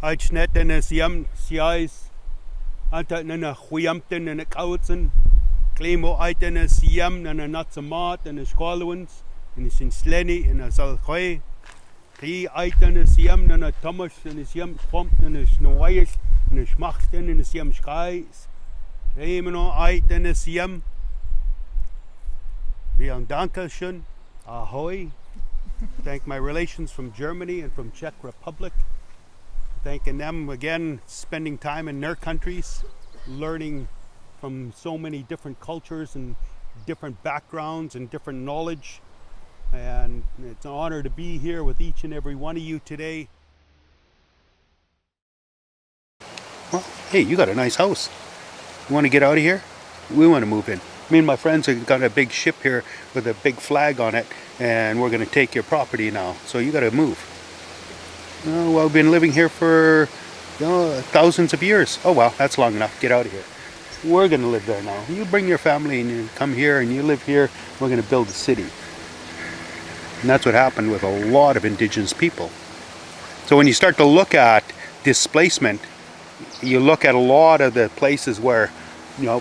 Uitschnet in a Siam, Siais, Anta in a Hwiemtun in a Xwaaqw'um, Claimo uit in a Siam, and a Natsamat and a Xwaaqw'um, and a Sinsleni and a Zalchoi, Kli uit in a Siam, and a Thomas and a Siam Pomp and a Snowais, and a Schmachten and a Siam Skies, Claimano uit in a Siam, Vian Dankeschön, Ahoy. Thank my relations from Germany and from Czech Republic. Thanking them again, spending time in their countries, learning from so many different cultures and different backgrounds and different knowledge. And it's an honor to be here with each and every one of you today. Well, hey, you got a nice house. You want to get out of here? We want to move in. Me and my friends have got a big ship here with a big flag on it, and we're going to take your property now. So you got to move. Well, we've been living here for thousands of years. Oh well, that's long enough. Get out of here. We're going to live there now. You bring your family and you come here and you live here. We're going to build a city. And that's what happened with a lot of indigenous people. So when you start to look at displacement, you look at a lot of the places where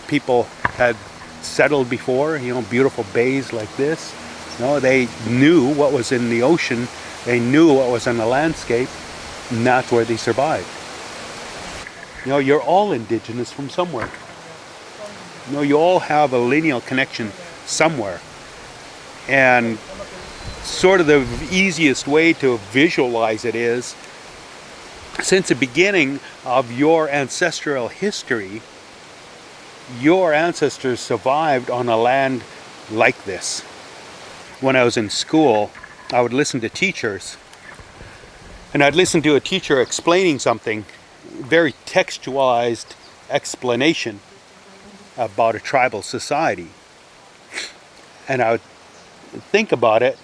people had settled before. Beautiful bays like this. They knew what was in the ocean. They knew what was in the landscape, and that's where they survived. You're all indigenous from somewhere. You all have a lineal connection somewhere. And sort of the easiest way to visualize it is, since the beginning of your ancestral history, your ancestors survived on a land like this. When I was in school, I would listen to teachers, and I'd listen to a teacher explaining something, very textualized explanation about a tribal society. And I would think about it,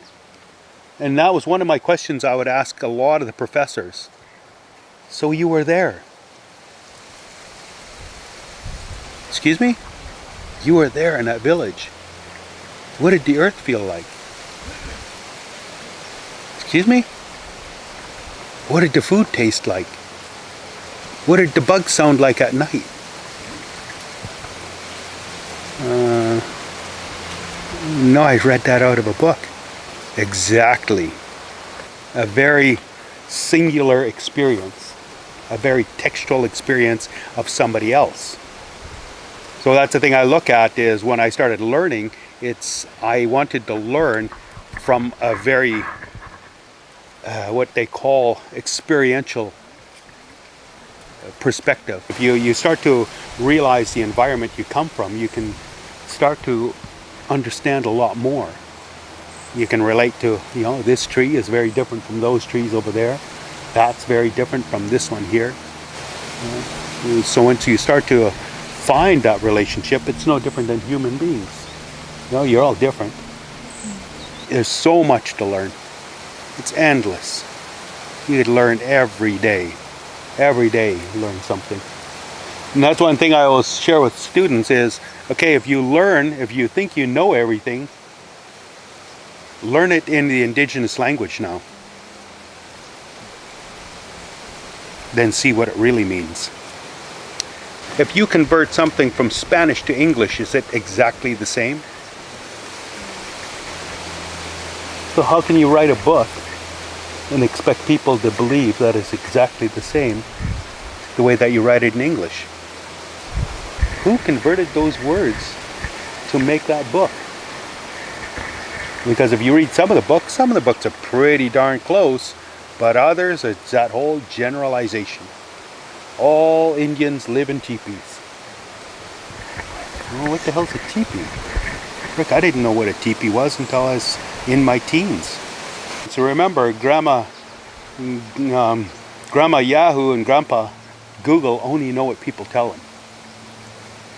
and that was one of my questions I would ask a lot of the professors. So you were there? Excuse me? You were there in that village. What did the earth feel like? Excuse me? What did the food taste like? What did the bugs sound like at night? No, I read that out of a book. Exactly. A very singular experience. A very textual experience of somebody else. So that's the thing I look at, is when I started learning, I wanted to learn from a very what they call experiential perspective. If you start to realize the environment you come from, you can start to understand a lot more. You can relate to, this tree is very different from those trees over there. That's very different from this one here. So once you start to find that relationship, it's no different than human beings. You're all different. There's so much to learn. It's endless. You could learn every day. Every day you learn something. And that's one thing I always share with students is, okay, if you think you know everything, learn it in the indigenous language now. Then see what it really means. If you convert something from Spanish to English, is it exactly the same? So how can you write a book and expect people to believe that it's exactly the same the way that you write it in English? Who converted those words to make that book? Because if you read some of the books are pretty darn close, but others, it's that whole generalization. All Indians live in teepees. Well, what the hell's a teepee? Rick, I didn't know what a teepee was until I was in my teens. So remember, Grandma Yahoo and Grandpa Google only know what people tell them.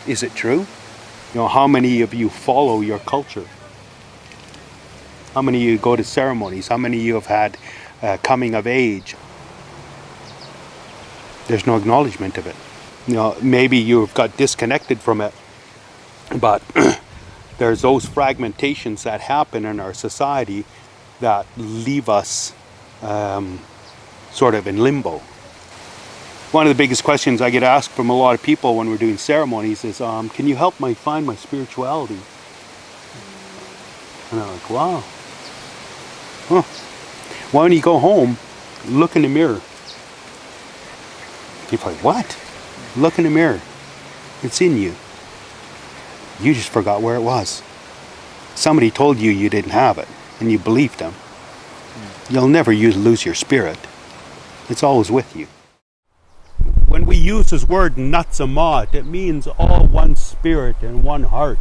Is it true? How many of you follow your culture? How many of you go to ceremonies? How many of you have had coming of age? There's no acknowledgement of it. Maybe you've got disconnected from it, but there's those fragmentations that happen in our society that leave us sort of in limbo. One of the biggest questions I get asked from a lot of people when we're doing ceremonies is, can you help me find my spirituality? And I'm like, wow. Huh. Why don't you go home, look in the mirror? People are like, what? Look in the mirror. It's in you. You just forgot where it was. Somebody told you you didn't have it, and you believed them. You'll never lose your spirit. It's always with you. When we use this word Natsamat, it means all one spirit and one heart.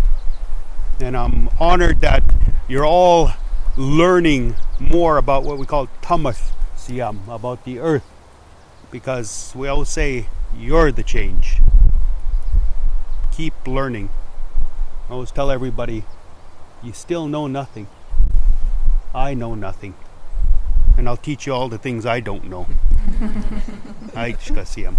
And I'm honored that you're all learning more about what we call Tamas Siam, about the earth. Because we always say, you're the change. Keep learning. I always tell everybody, you still know nothing. I know nothing. And I'll teach you all the things I don't know. Ay, Siam.